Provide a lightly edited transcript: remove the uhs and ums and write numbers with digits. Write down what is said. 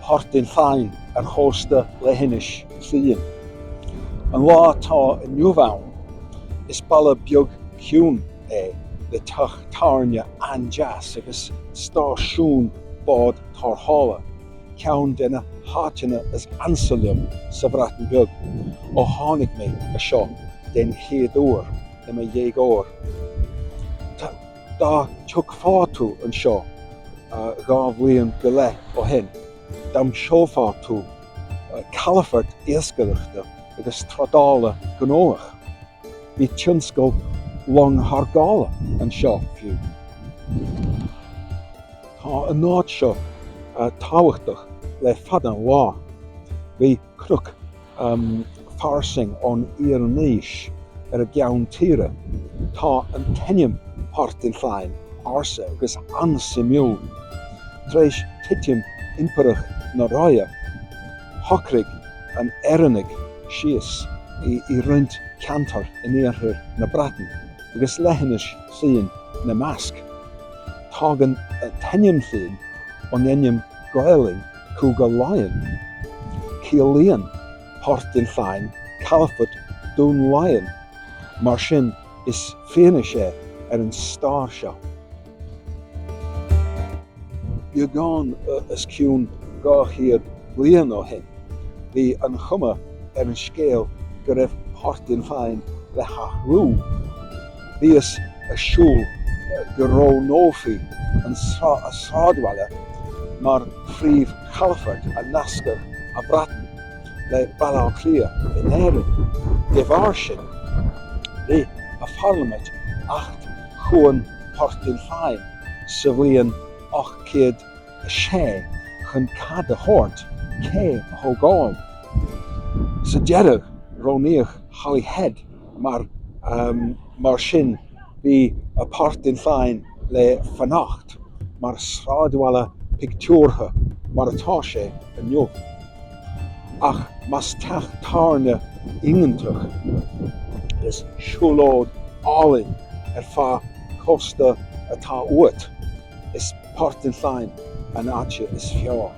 Porth Dinllaen chósta lehinis llun. An lá tá in Newtown is balla beag ciún le tarne anjas agus stáisiún bád tarthála. Ceann denna háiteanna as ansalium sa bhreatain beag ó tháinig mé a seo den chéad uair na ma dhéag uair. Dá tuag fáú an seo gá bhliain go le ó hin. Dám seofáú calafart éascaireachta agus tradála gnóach. Bhí tionscail long thargála an seo fiú. Tá an náid seo táhachtach le fad an lá. Bhí cruc farsing ón Iarníis a gceann tíre. Tá an tenim Porth Dinllaen arsa agus ansimú. Tréis titiim imparach na ráia. Hochrig an eranig sios I rint cantar in éarthir na Breatain agus lehinis llun na Measc. Tágan tenim llun on enim Gaeling cúga Lion. Cíallaíonn Porth Dinllaen calafut dún Lion. Mar sin is féine sé an stáir seo. Beagán is ciún gáchiad bliain ó hin. Bhí an chuma an scéal go raibh Porth Dinllaen le hathrú. Bhí is a siúl go rónófií an sráidbhaile mar phríomh chalafart a nascar a Breatain le bailá clia in éireann. De bharr sin, bhí a Parliament acht chuan Porth Dinllaen sa bhliain 806 chun cad a thabhairt cé a thógáil. Sa deireadh roiníodh Holyhead mar sin bhí a Porth Dinllaen le fanacht mar sráidbhaile pictiúrtha mar atá sé inniu. Ach mas teach tarne ingantach is siúlóid álainn fá costa atá uait is Porth Dinllaen an áite is fearr.